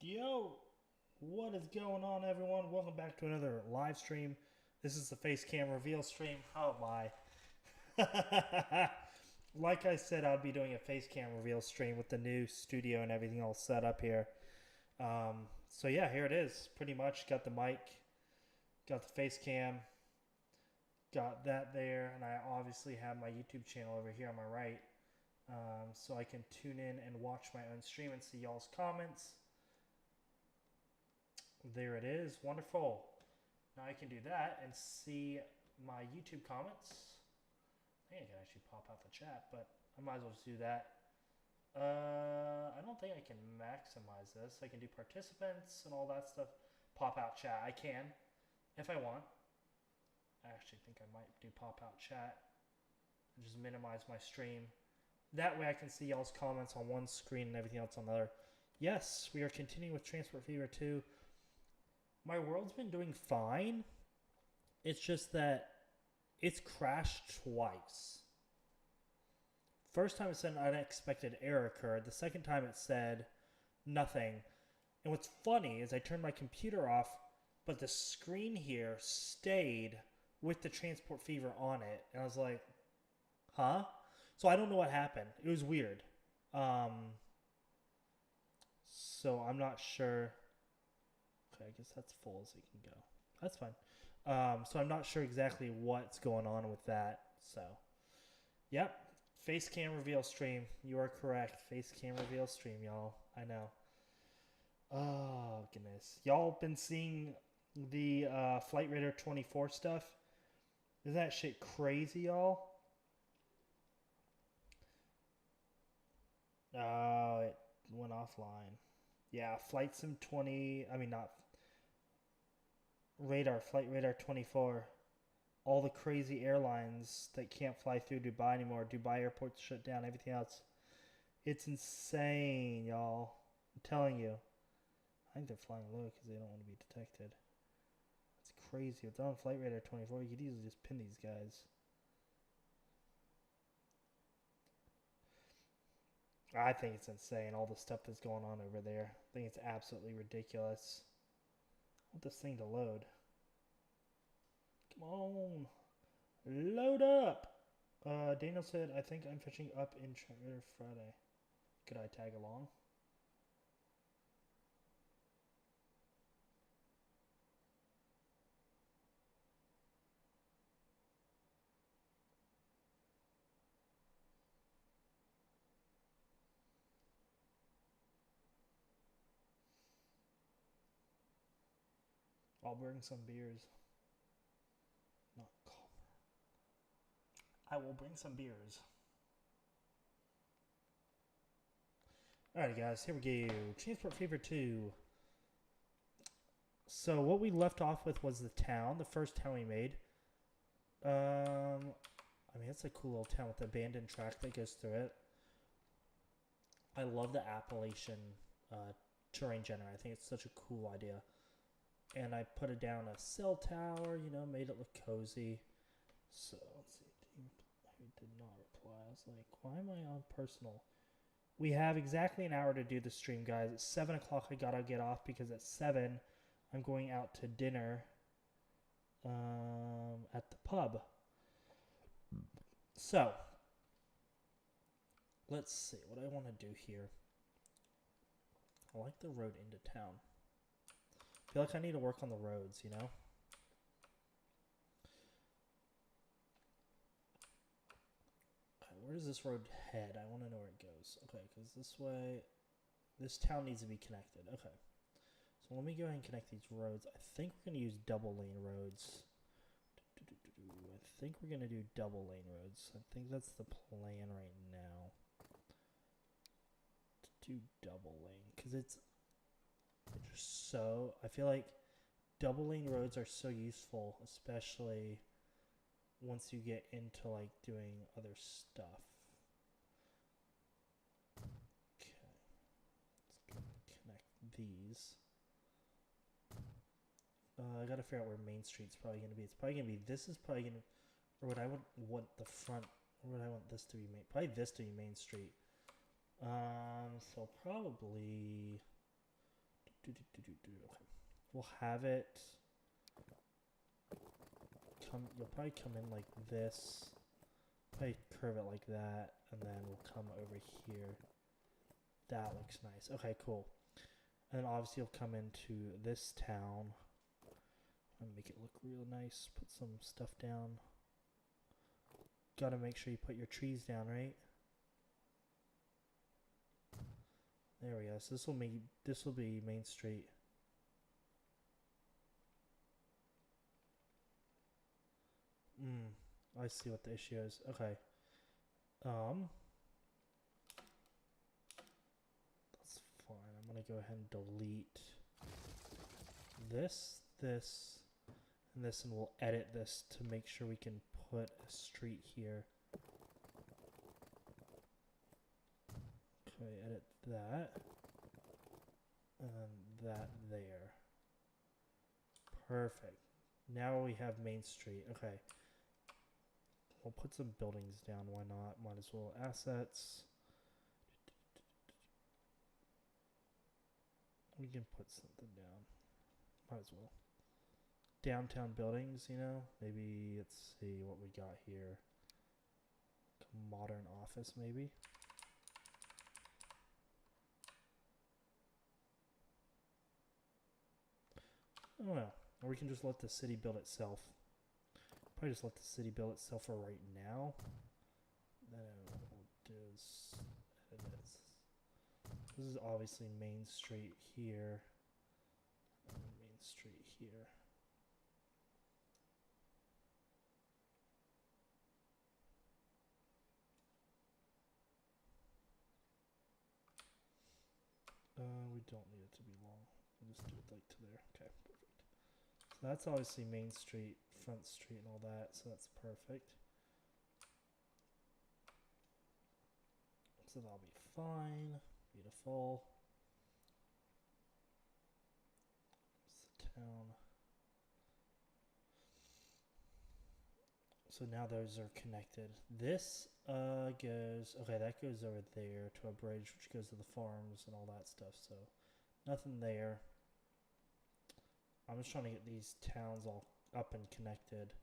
Yo, what is going on, everyone? Welcome back to another live stream. This is the face cam reveal stream. Oh my. Like I said, I'd be doing a face cam reveal stream with the new studio and everything all set up here. So yeah, here it is. Pretty much got the mic, got the face cam, got that there, and I obviously have my YouTube channel over here on my right. So I can tune in and watch my own stream and see y'all's comments. There it is. Wonderful. Now I can do that and see my YouTube comments. I think I can actually pop out the chat, but I might as well just do that. I don't think I can maximize this. I can do participants and all that stuff. Pop out chat. I can, if I want. I actually think I might do pop out chat and just minimize my stream. That way I can see y'all's comments on one screen and everything else on the other. Yes, we are continuing with Transport Fever 2. My world's been doing fine. It's just that it's crashed twice. First time it said an unexpected error occurred. The second time it said nothing. And what's funny is I turned my computer off, but the screen here stayed with the Transport Fever on it. And I was like, huh? So I don't know what happened. It was weird. So I'm not sure. Okay, I guess that's full as it can go. That's fine. So I'm not sure exactly what's going on with that. So, yep. Face cam reveal stream. You are correct. Face cam reveal stream, y'all. I know. Oh, goodness. Y'all been seeing the Flight Radar 24 stuff? Isn't that shit crazy, y'all? Oh, it went offline. Yeah, Flight Sim 20. I mean, not Radar, Flight Radar 24. All the crazy airlines that can't fly through Dubai anymore. Dubai airports shut down, everything else. It's insane, y'all. I'm telling you. I think they're flying low because they don't want to be detected. It's crazy. If they're on Flight Radar 24, you could easily just pin these guys. I think it's insane, all the stuff that's going on over there. I think it's absolutely ridiculous. I want this thing to load. Come on. Load up. Daniel said, I think I'm fishing up in Trader Friday. Could I tag along? I'll bring some beers. Not calmer. I will bring some beers. Alright, guys, here we go. Transport Fever 2. So, what we left off with was the town, the first town we made. I mean, it's a cool little town with the abandoned track that goes through it. I love the Appalachian terrain generator. I think it's such a cool idea. And I put it down a cell tower, you know, made it look cozy. So, let's see. He did not reply. I was like, why am I on personal? We have exactly an hour to do the stream, guys. At 7 o'clock, I gotta get off because at 7, I'm going out to dinner at the pub. So, let's see what I want to do here. I like the road into town. I feel like I need to work on the roads, you know? Okay, where does this road head? I want to know where it goes. Okay, because this way, this town needs to be connected. Okay. So let me go ahead and connect these roads. I think we're going to use double lane roads. I think we're going to do double lane roads. I think that's the plan right now. To do double lane. Because it's just so... I feel like double lane roads are so useful. Especially once you get into like doing other stuff. Okay. Let's connect these. I gotta figure out where Main Street's probably gonna be. It's probably gonna be. This is probably gonna, or would I want the front? Or would I want this to be main? Probably this to be Main Street. So probably. Okay. We'll have it come. You'll probably come in like this. Probably curve it like that, and then we'll come over here. That looks nice. Okay, cool. And then obviously you'll come into this town and make it look real nice. Put some stuff down. Gotta make sure you put your trees down, right? There we go. So this will be Main Street. I see what the issue is. Okay. That's fine. I'm gonna go ahead and delete this, and this, and we'll edit this to make sure we can put a street here. Okay, edit that, and that there. Perfect. Now we have Main Street. Okay. We'll put some buildings down. Why not? Might as well. Assets. We can put something down. Might as well. Downtown buildings, you know? Maybe, let's see what we got here. Modern office, maybe? I don't know. Or we can just let the city build itself. Probably just let the city build itself for right now. Then we'll do is edit this. This is obviously Main Street here. Main Street here. We don't need it to be long. We'll just do it like to there. Okay, perfect. So that's obviously Main Street, Front Street, and all that. So that's perfect. So that'll be fine. Beautiful. It's the town. So now those are connected. This goes, okay, that goes over there to a bridge, which goes to the farms and all that stuff. So nothing there. I'm just trying to get these towns all up and connected.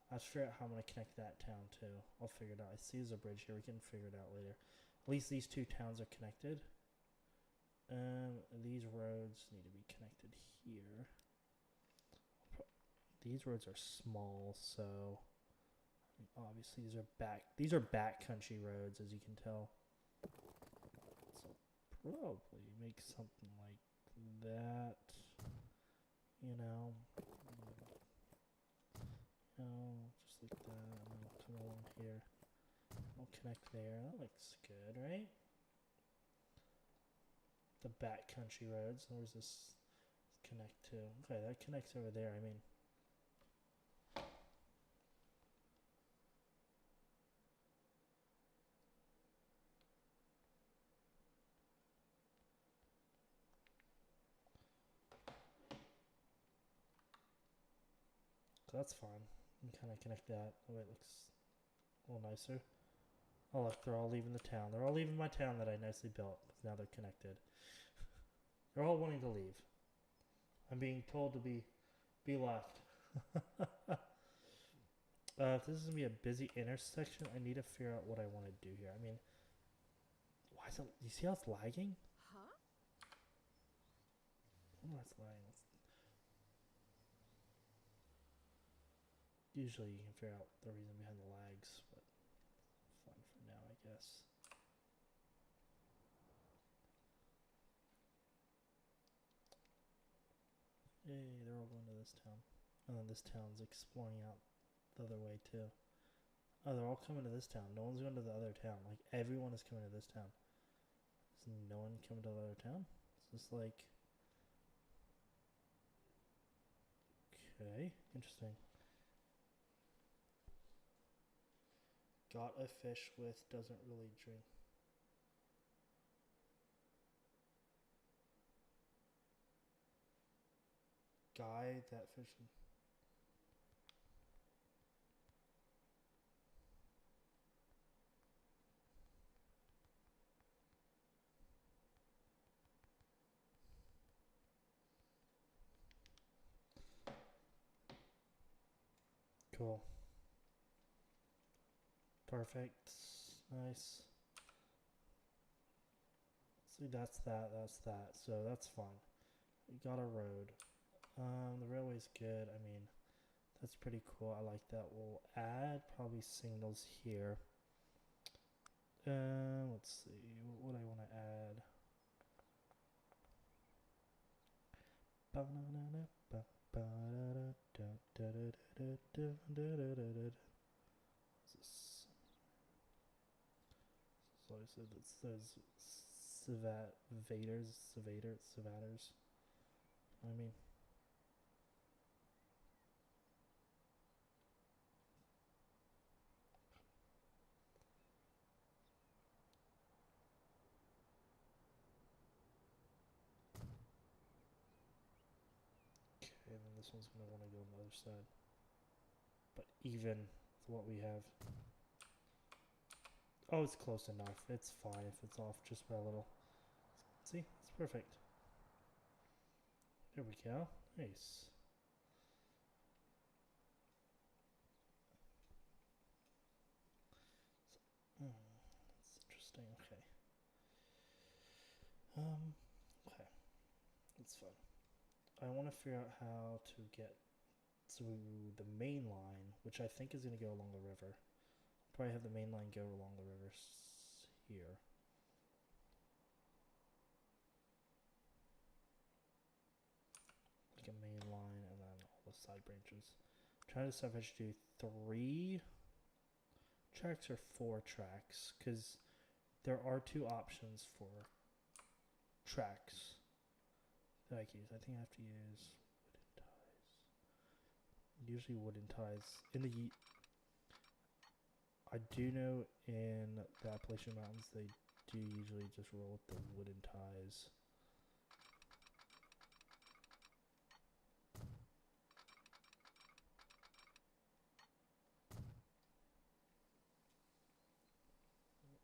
I have to figure out how I'm going to connect that town too. I'll figure it out. I see there's a bridge here. We can figure it out later. At least these two towns are connected. These roads need to be connected here. These roads are small, so obviously these are backcountry roads, as you can tell. So probably make something like that. You know, just like that. And then we'll come along here. We'll connect there. That looks good, right? The backcountry roads. Where's this connect to? Okay, that connects over there. I mean, so that's fine. You can kind of connect that. The way it looks a little nicer. Oh look, they're all leaving the town. They're all leaving my town that I nicely built. Because now they're connected. They're all wanting to leave. I'm being told to be left. If this is going to be a busy intersection, I need to figure out what I want to do here. I mean, why is it... You see how it's lagging? Huh? Oh, it's lagging. Usually you can figure out the reason behind the lags, but fun for now, I guess. Yay, they're all going to this town. And then this town's exploring out the other way too. Oh, they're all coming to this town. No one's going to the other town. Like, everyone is coming to this town. Is no one coming to the other town? It's just like... Okay, interesting. Got a fish with doesn't really drink. Guy that fish. Cool. Perfect. Nice. See, that's that. So that's fine. We got a road. The railway's good. I mean, that's pretty cool. I like that. We'll add probably signals here. Let's see. What would I want to add? So I said it says Civators. I mean, okay, then this one's gonna want to go on the other side. But even with what we have. Oh, it's close enough. It's fine if it's off just by a little. See, it's perfect. There we go. Nice. That's interesting. Okay. Okay. That's fun. I want to figure out how to get to the main line, which I think is going to go along the river. Probably have the main line go along the river here. Like a main line and then all the side branches. I'm trying to decide if I should do 3 tracks or 4 tracks, because there are 2 options for tracks that I can use. I think I have to use wooden ties. Usually wooden ties. I do know in the Appalachian Mountains they do usually just roll with the wooden ties.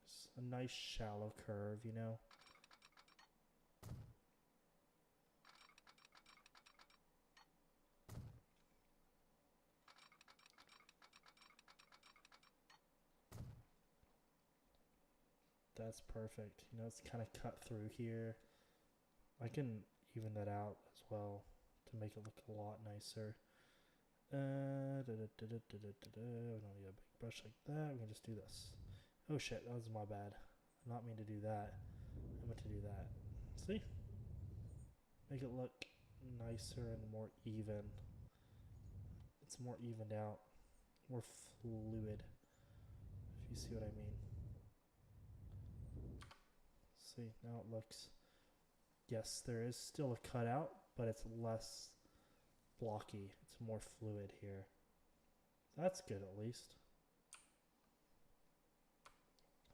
It's a nice shallow curve, you know. That's perfect. You know, it's kind of cut through here. I can even that out as well to make it look a lot nicer. We don't need a big brush like that. We can just do this. Oh shit, that was my bad. I not mean to do that. I meant to do that. See? Make it look nicer and more even. It's more evened out. More fluid. If you see what I mean. See, now it looks... Yes, there is still a cutout, but it's less blocky. It's more fluid here. That's good at least.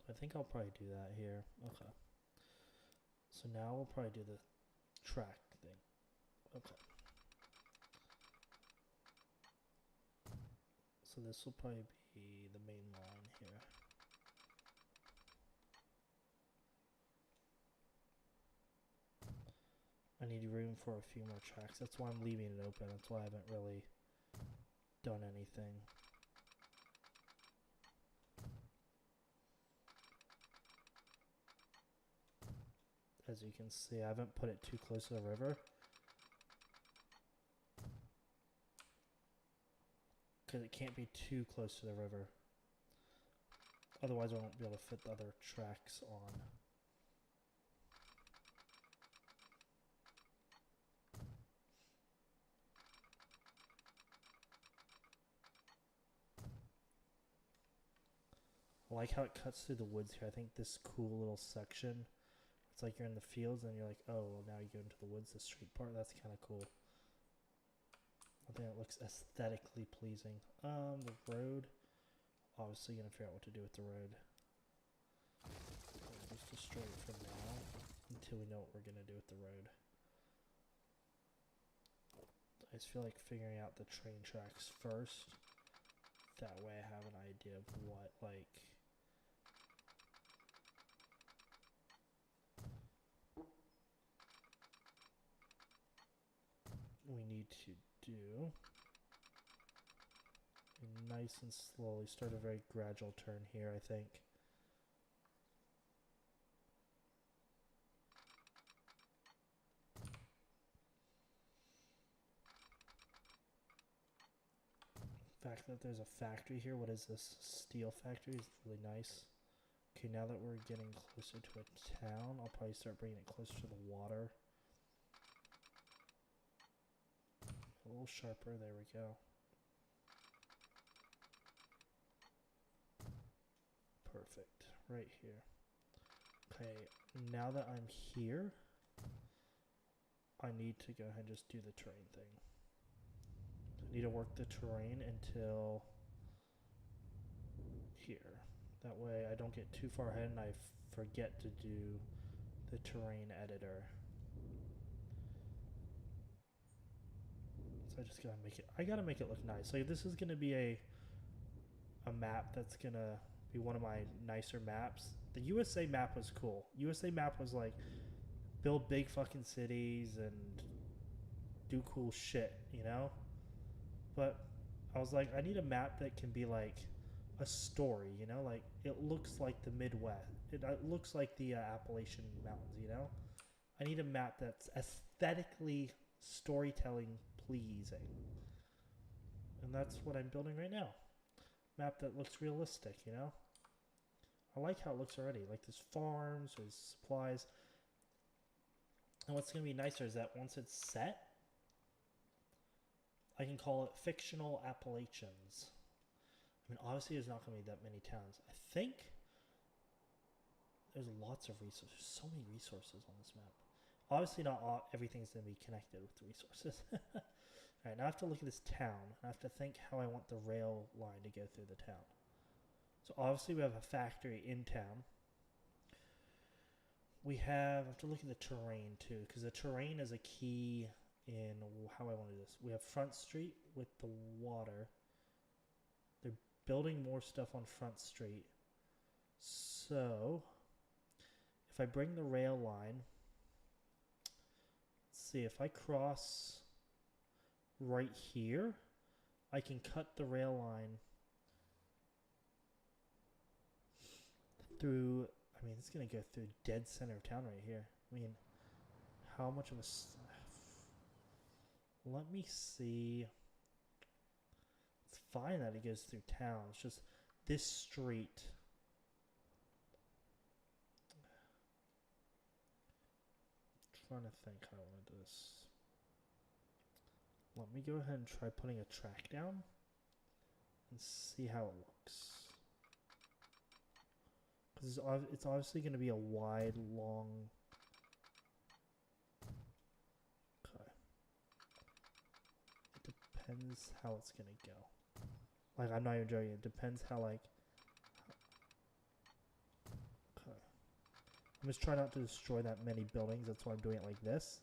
I think I'll probably do that here. Okay. So now we'll probably do the track thing. Okay. So this will probably be the main line here. I need room for a few more tracks. That's why I'm leaving it open. That's why I haven't really done anything. As you can see, I haven't put it too close to the river. Because it can't be too close to the river. Otherwise I won't be able to fit the other tracks on. I like how it cuts through the woods here. I think this cool little section, it's like you're in the fields and you're like, oh, well now you go into the woods, the street part. That's kind of cool. I think it looks aesthetically pleasing. The road, obviously gonna figure out what to do with the road. Just destroy it for now until we know what we're gonna do with the road. I just feel like figuring out the train tracks first. That way I have an idea of what, like, we need to do. We nice and slowly. Start a very gradual turn here, I think. The fact that there's a factory here. What is this? Steel factory is really nice. Okay, now that we're getting closer to a town, I'll probably start bringing it closer to the water. A little sharper. There we go. Perfect. Right here. Okay, now that I'm here, I need to go ahead and just do the terrain thing. I need to work the terrain until here. That way I don't get too far ahead and I forget to do the terrain editor. So I just gotta make it, I gotta make it look nice. Like this is gonna be a map that's gonna be one of my nicer maps. The USA map was cool. USA map was like build big fucking cities and do cool shit, you know? But I was like, I need a map that can be like a story, you know? Like it looks like the Midwest. It looks like the Appalachian Mountains, you know? I need a map that's aesthetically storytelling pleasing. And that's what I'm building right now. Map that looks realistic, you know? I like how it looks already. Like there's farms, there's supplies. And what's going to be nicer is that once it's set, I can call it Fictional Appalachians. I mean, obviously there's not going to be that many towns. I think there's lots of resources. There's so many resources on this map. Obviously not everything's going to be connected with the resources. Alright, now I have to look at this town. I have to think how I want the rail line to go through the town. So obviously we have a factory in town. I have to look at the terrain too, because the terrain is a key in how I want to do this. We have Front Street with the water. They're building more stuff on Front Street. So if I bring the rail line, let's see, if I cross right here, I can cut the rail line through. I mean, it's going to go through dead center of town right here. I mean, how much of a... Let me see. It's fine that it goes through town. It's just this street. I'm trying to think how I want to do this. Let me go ahead and try putting a track down and see how it looks. Because it's obviously going to be a wide, long... Okay. It depends how it's going to go. Like, I'm not even joking. It depends how, like... Okay. I'm just trying not to destroy that many buildings. That's why I'm doing it like this.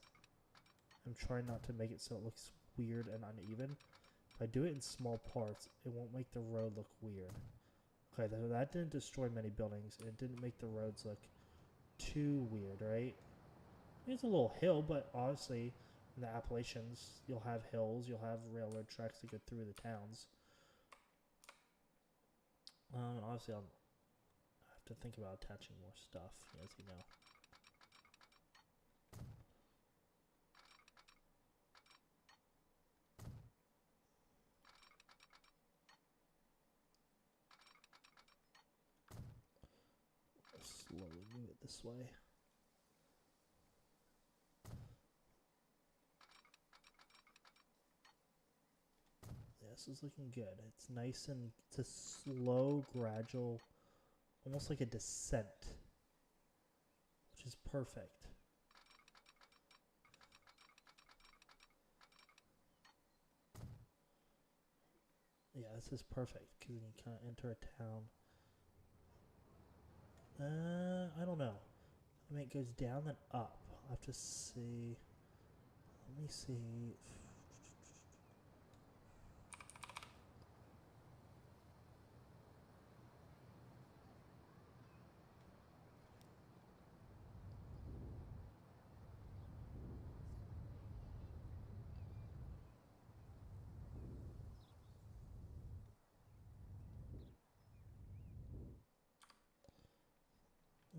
I'm trying not to make it so it looks weird and uneven. If I do it in small parts, it won't make the road look weird. Okay, that didn't destroy many buildings. It didn't make the roads look too weird, right? It's a little hill, but obviously in the Appalachians, you'll have hills, you'll have railroad tracks that go through the towns. Obviously, I'll have to think about attaching more stuff, as you know. Slowly move it this way. Yeah, this is looking good. It's nice and it's a slow, gradual, almost like a descent, which is perfect. Yeah, this is perfect because you can kind of enter a town. I don't know. I mean, it goes down then up. I'll have to see. Let me see.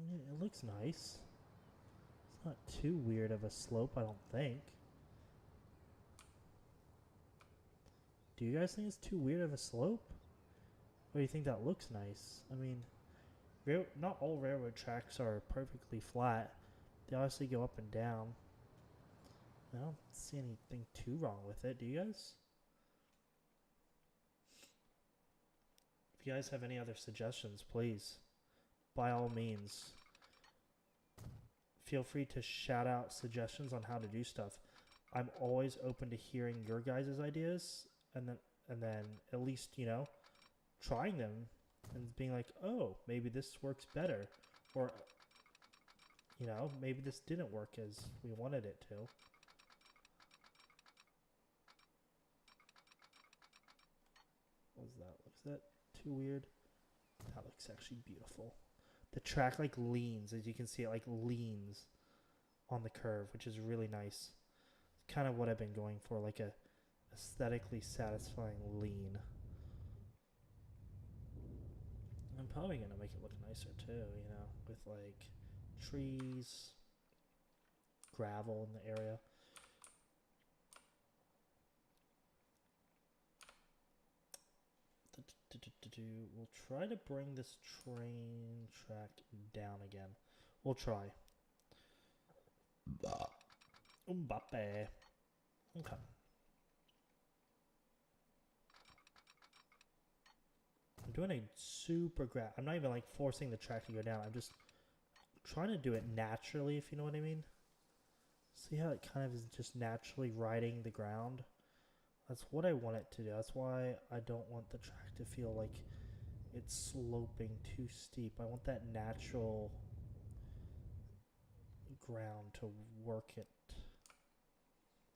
mean, it looks nice. It's not too weird of a slope, I don't think. Do you guys think it's too weird of a slope? Or do you think that looks nice? I mean, not all railroad tracks are perfectly flat. They obviously go up and down. I don't see anything too wrong with it. Do you guys? If you guys have any other suggestions, please, by all means, feel free to shout out suggestions on how to do stuff. I'm always open to hearing your guys' ideas, and then at least, you know, trying them and being like, oh, maybe this works better, or, you know, maybe this didn't work as we wanted it to. What was that? Looks that too weird? That looks actually beautiful. The track like leans, as you can see, it like leans on the curve, which is really nice. It's kind of what I've been going for, like a aesthetically satisfying lean. I'm probably gonna make it look nicer too, you know, with like trees, gravel in the area. We'll try to bring this train track down again. We'll try. Mbappe. Okay. I'm doing a super I'm not even like forcing the track to go down. I'm just trying to do it naturally, if you know what I mean. See how it kind of is just naturally riding the ground? That's what I want it to do. That's why I don't want the track to feel like it's sloping too steep. I want that natural ground to work it.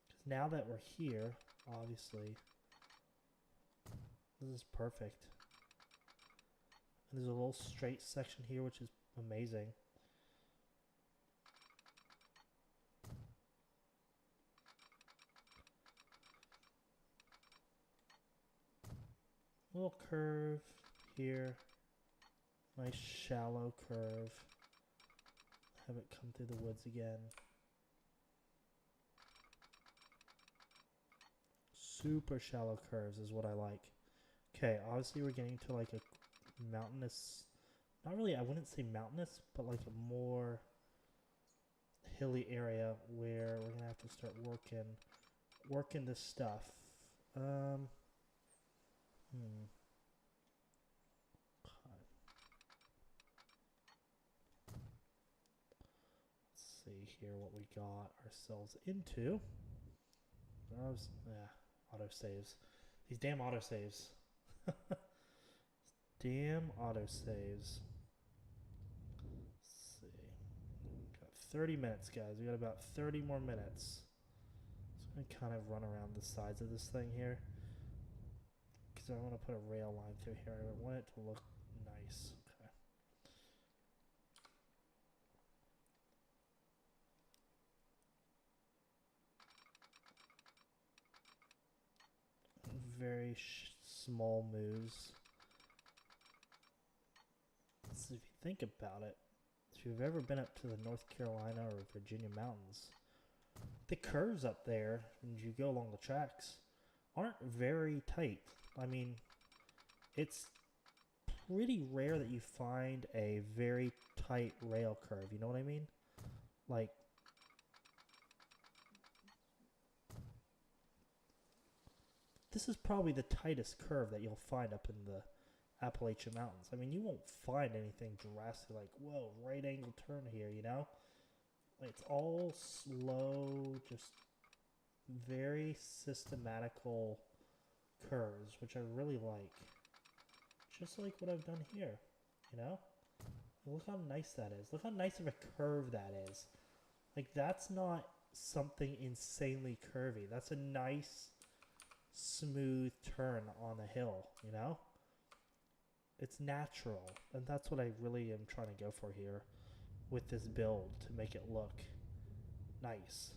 Because now that we're here, obviously, this is perfect. And there's a little straight section here, which is amazing. Little curve here. Nice shallow curve. Have it come through the woods again. Super shallow curves is what I like. Okay, obviously we're getting to like a mountainous, not really, I wouldn't say mountainous, but like a more hilly area where we're gonna have to start working this stuff. Okay. Let's see here what we got ourselves into. Autosaves. These damn autosaves. Damn autosaves. Let's see. Got 30 minutes, guys. We got about 30 more minutes. So I'm going to kind of run around the sides of this thing here. Because I want to put a rail line through here. I want it to look nice. Okay. Very small moves. So if you think about it, if you've ever been up to the North Carolina or Virginia mountains, the curves up there, when you go along the tracks, aren't very tight. I mean, it's pretty rare that you find a very tight rail curve. You know what I mean? Like, this is probably the tightest curve that you'll find up in the Appalachian Mountains. I mean, you won't find anything drastic like, whoa, right angle turn here, you know? It's all slow, just very systematical curves, which I really like. Just like what I've done here, you know? Look how nice that is. Look how nice of a curve that is. Like, that's not something insanely curvy. That's a nice, smooth turn on the hill, you know? It's natural, and that's what I really am trying to go for here with this build, to make it look nice.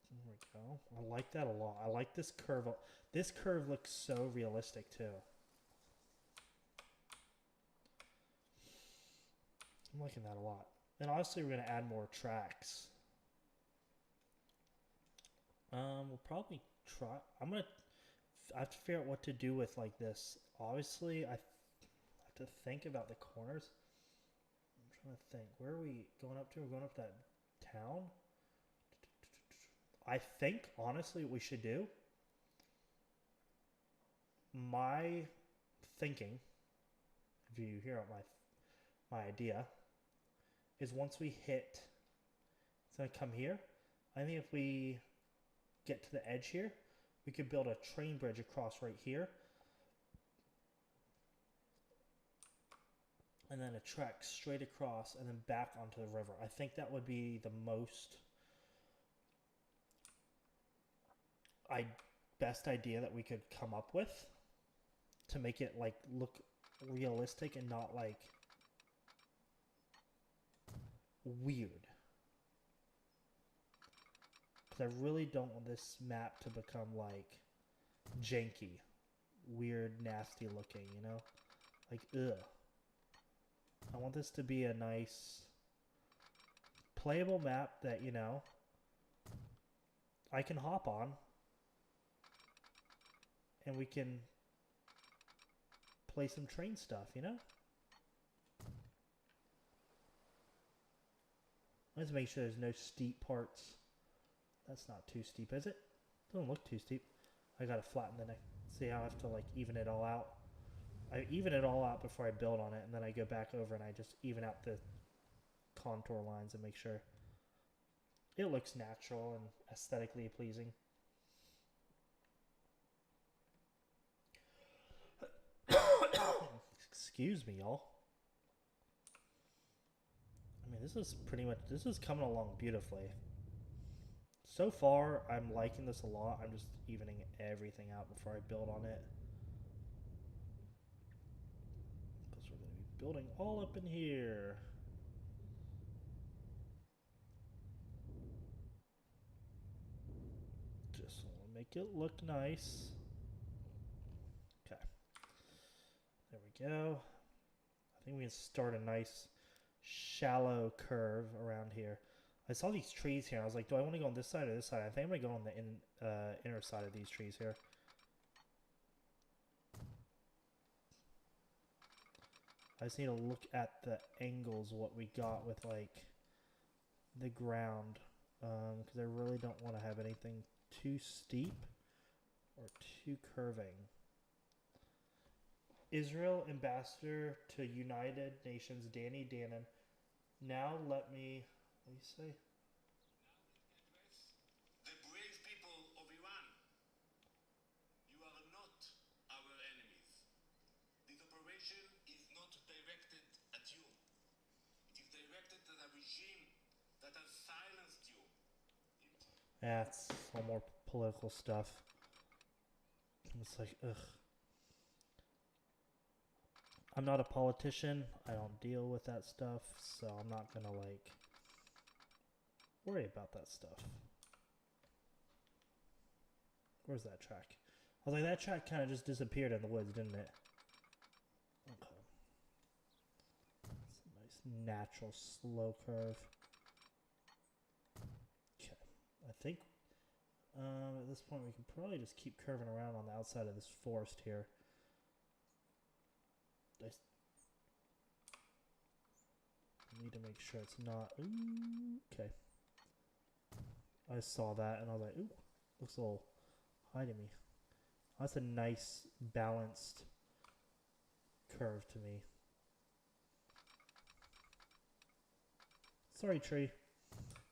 There we go. I like that a lot. I like this curve. This curve looks so realistic too. I'm liking that a lot. And obviously we're going to add more tracks. We'll probably try. I have to figure out what to do with like this. Obviously, I have to think about the corners. I'm trying to think. Where are we going up to? We're going up that town. I think, honestly, what we should do. My thinking, if you hear out my idea, is once we hit, it's going to come here. I think if we get to the edge here, we could build a train bridge across right here. And then a track straight across and then back onto the river. I think that would be the most best idea that we could come up with to make it like look realistic and not like weird. Because I really don't want this map to become like janky, weird, nasty looking, you know? Like, ugh. I want this to be a nice playable map that, you know, I can hop on and we can play some train stuff, you know? Let's make sure there's no steep parts. That's not too steep, is it? Doesn't look too steep. I gotta flatten the neck. See how I have to like even it all out. I even it all out before I build on it, and then I go back over and I just even out the contour lines and make sure it looks natural and aesthetically pleasing. Excuse me, y'all. I mean, this is coming along beautifully. So far, I'm liking this a lot. I'm just evening everything out before I build on it. Because we're going to be building all up in here. Just want to make it look nice. Okay. There we go. I think we can start a nice shallow curve around here. I saw these trees here. I was like, do I want to go on this side or this side? I think I'm going to go on the inner side of these trees here. I just need to look at the angles, what we got with like the ground. Because I really don't want to have anything too steep or too curving. Israel Ambassador to United Nations, Danny Dannon. Now let me... What do you say? The brave people of Iran. You are not our enemies. This operation is not directed at you. It is directed at a regime that has silenced you. Yeah, it's all more political stuff. It's like, ugh. I'm not a politician. I don't deal with that stuff, so I'm not gonna like worry about that stuff. Where's that track? I was like, that track kind of just disappeared in the woods, didn't it? Okay. It's a nice natural slow curve. Okay. I think at this point we can probably just keep curving around on the outside of this forest here. I need to make sure it's not... Ooh, okay. I saw that and I was like, ooh, looks a little high to me. That's a nice, balanced curve to me. Sorry, tree.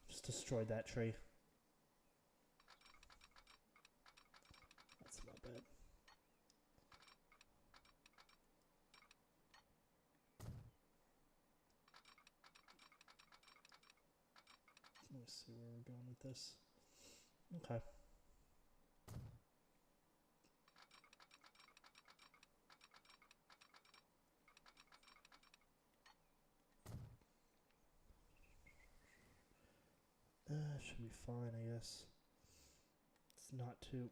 Just destroyed that tree. That's not bad. Let me see where we're going with this. Okay. Should be fine, I guess. not too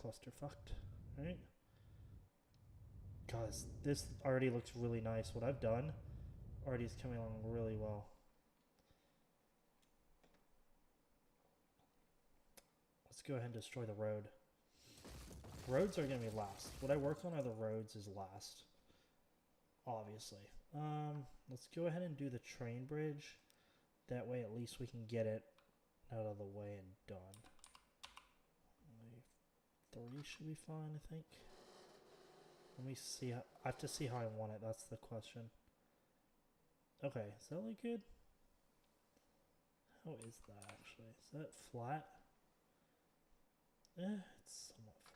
clusterfucked, right? God, this already looks really nice. What I've done already is coming along really well. Let's go ahead and destroy the road. Roads are going to be last. What I work on are the roads is last. Obviously. Let's go ahead and do the train bridge. That way at least we can get it out of the way and done. 3 should be fine, I think. Let me see. I have to see how I want it. That's the question. Okay, does that look good? How is that actually? Is that flat? It's somewhat flat.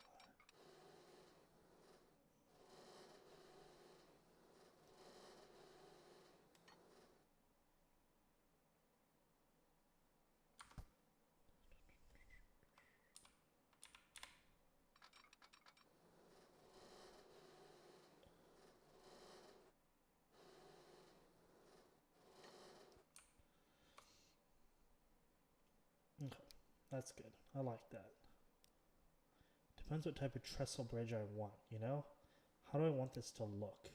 Okay, that's good. I like that. Depends what type of trestle bridge I want, you know? How do I want this to look?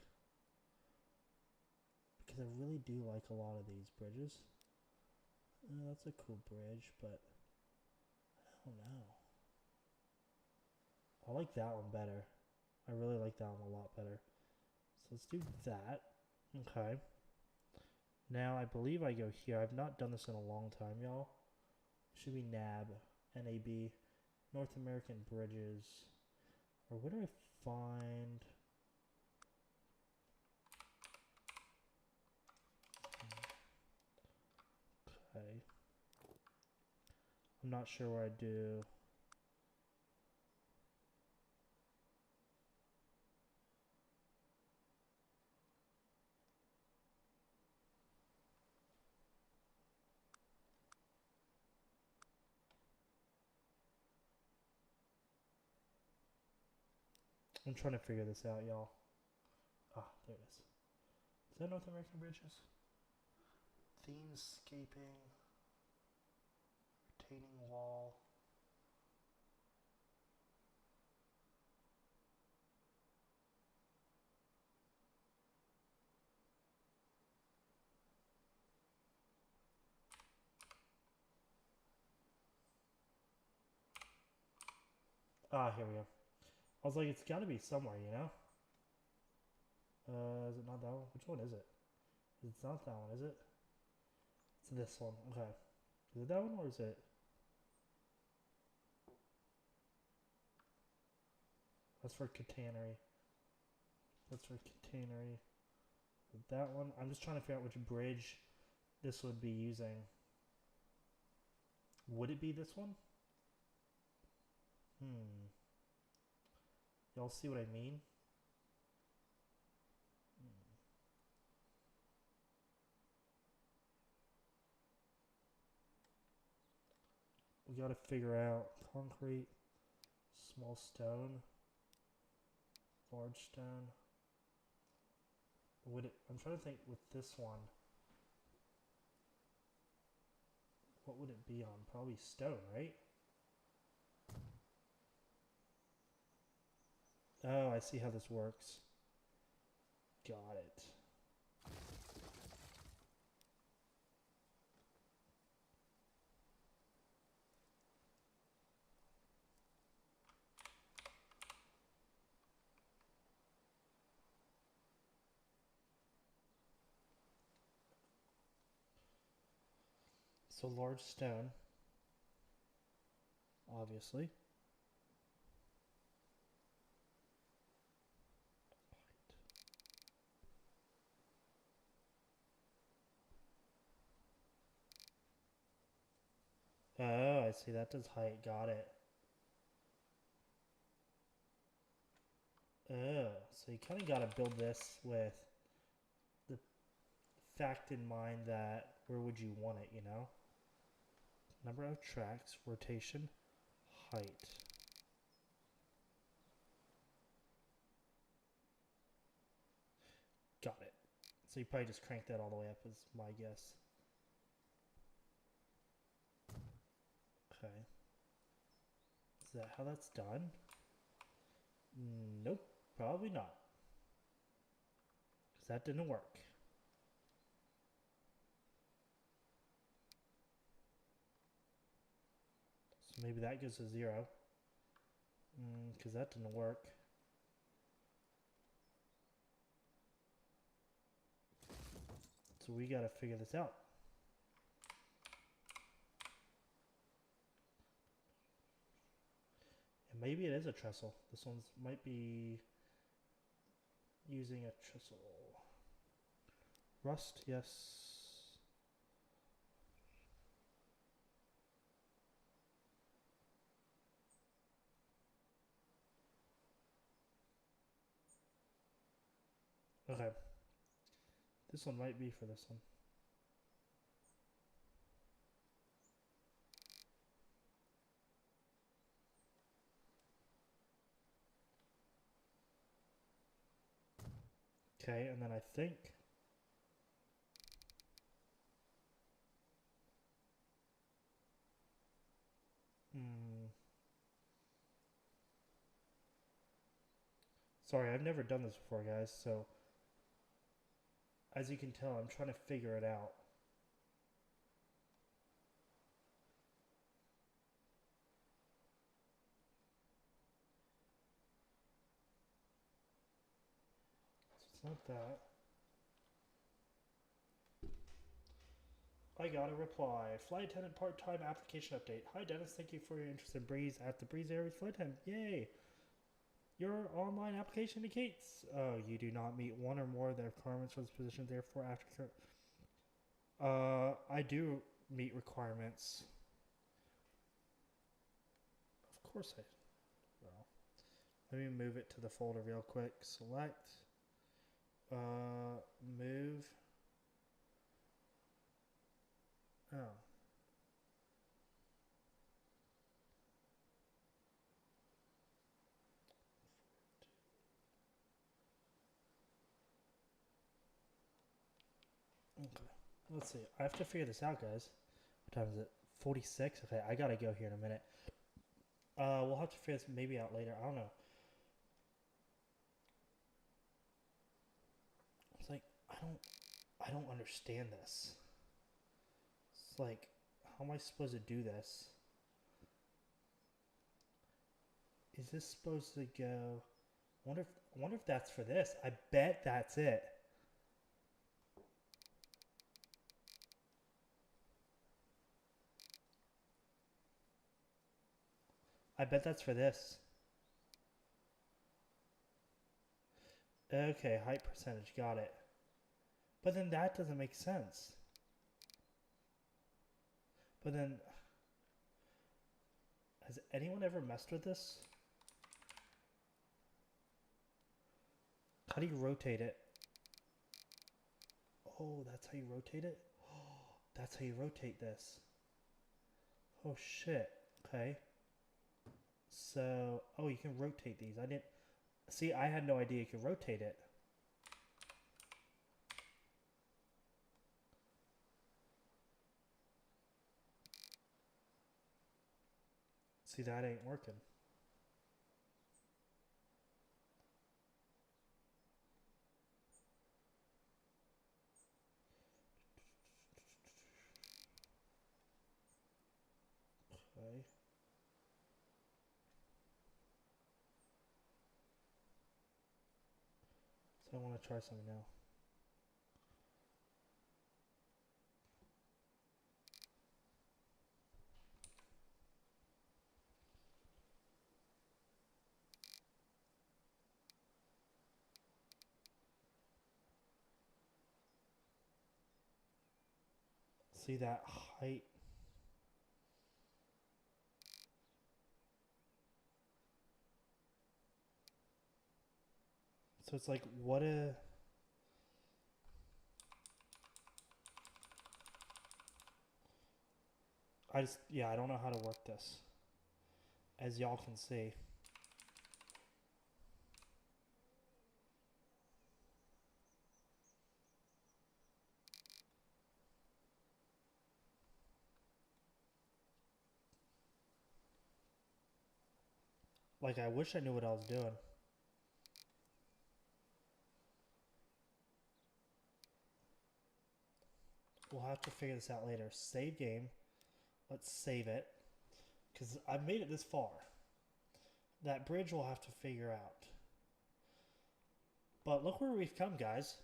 Because I really do like a lot of these bridges. That's a cool bridge, but I don't know. I like that one better. I really like that one a lot better. So let's do that. Okay. Now I believe I go here. I've not done this in a long time, y'all. Should be NAB, NAB, North American Bridges. Or where do I find... Okay. I'm not sure where I do. I'm trying to figure this out, y'all. Ah, there it is. Is that North American Bridges? Themescaping. Retaining wall. Ah, here we go. I was like, it's got to be somewhere, you know? Is it not that one? Which one is it? It's not that one, is it? It's this one. Okay. Is it that one or is it? That's for Catenary. That's for Catenary. That one. I'm just trying to figure out which bridge this would be using. Would it be this one? Y'all see what I mean? We gotta figure out concrete, small stone, large stone. Would it? I'm trying to think with this one. What would it be on? Probably stone, right? Oh, I see how this works. Got it. So large stone, obviously. Oh, I see. That does height. Got it. Oh, so you kind of got to build this with the fact in mind that where would you want it, you know? Number of tracks, rotation, height. Got it. So you probably just crank that all the way up is my guess. that how that's done? Nope, probably not. Because that didn't work. So maybe that gives a 0. Because that didn't work. So we gotta figure this out. And maybe it is a trestle. This one's might be using a trestle. Rust, yes. Okay. This one might be for this one. Okay, and then I think sorry, I've never done this before, guys, so as you can tell, I'm trying to figure it out. So it's not that. I got a reply. Flight attendant part-time application update. Hi Dennis, thank you for your interest in Breeze at the Breeze Airways flight attendant. Yay! Your online application indicates you do not meet one or more of the requirements for this position. Therefore, after I do meet requirements. Of course I. Well, let me move it to the folder real quick. Select. Move. Oh. Okay. Let's see. I have to figure this out, guys. What time is it? 46? Okay, I gotta go here in a minute. We'll have to figure this maybe out later. I don't know. It's like I don't understand this. It's like, how am I supposed to do this? Is this supposed to go? I wonder if that's for this. I bet that's it. I bet that's for this. Okay, height percentage, got it. But then that doesn't make sense. But then, has anyone ever messed with this? How do you rotate it? Oh, that's how you rotate it? Oh, that's how you rotate this. Oh shit. Okay. So, oh, you can rotate these. I didn't see. I had no idea you could rotate it. See, that ain't working. Okay. So I want to try something now. See that height? So it's like, what a... yeah, I don't know how to work this. As y'all can see. Like, I wish I knew what I was doing. We'll have to figure this out later. Save game. Let's save it. Because I've made it this far. That bridge we'll have to figure out. But look where we've come, guys.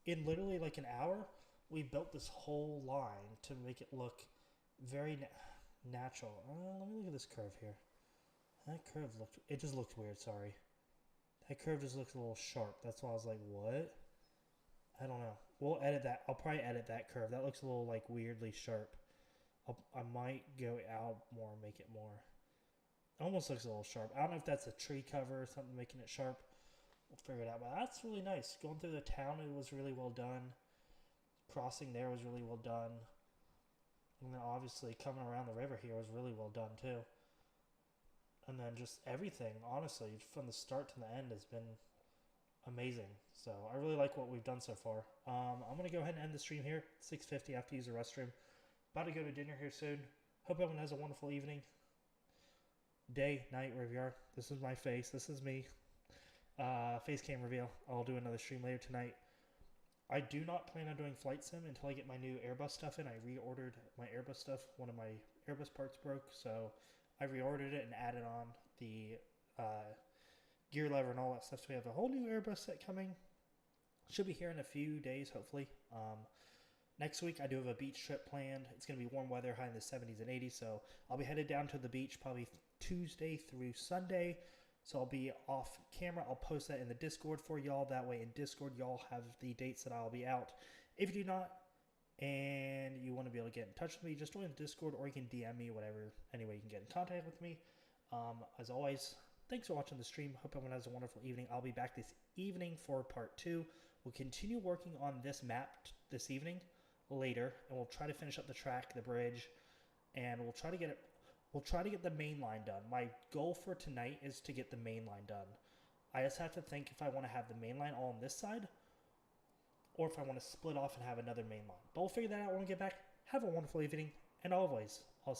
In literally like an hour, we built this whole line to make it look very natural. Let me look at this curve here. That curve looked... It just looked weird, sorry. That curve just looks a little sharp. That's why I was like, what? I don't know. We'll edit that. I'll probably edit that curve. That looks a little like weirdly sharp. I might go out more and make it more. It almost looks a little sharp. I don't know if that's a tree cover or something making it sharp. We'll figure it out. But that's really nice. Going through the town, it was really well done. Crossing there was really well done. And then obviously coming around the river here was really well done too. And then just everything, honestly, from the start to the end has been amazing. So I really like what we've done so far. I'm going to go ahead and end the stream here. 6:50, I have to use the restroom. About to go to dinner here soon. Hope everyone has a wonderful evening. Day, night, wherever you are. This is my face. This is me. Face cam reveal. I'll do another stream later tonight. I do not plan on doing Flight Sim until I get my new Airbus stuff in. I reordered my Airbus stuff. One of my Airbus parts broke, so I reordered it and added on the gear lever and all that stuff. So we have a whole new Airbus set coming. Should be here in a few days, hopefully. Next week, I do have a beach trip planned. It's going to be warm weather, high in the 70s and 80s, so I'll be headed down to the beach probably Tuesday through Sunday. So I'll be off camera. I'll post that in the Discord for y'all. That way in Discord, y'all have the dates that I'll be out. If you do not, and you want to be able to get in touch with me, just join the Discord, or you can DM me, whatever. Anyway, you can get in contact with me. As always, thanks for watching the stream. Hope everyone has a wonderful evening. I'll be back this evening for part 2. We'll continue working on this map this evening later, and we'll try to finish up the track, the bridge, and we'll try to get it. We'll try to get the main line done. My goal for tonight is to get the main line done. I just have to think if I want to have the main line all on this side, or if I want to split off and have another main line. But we'll figure that out when we get back. Have a wonderful evening, and always,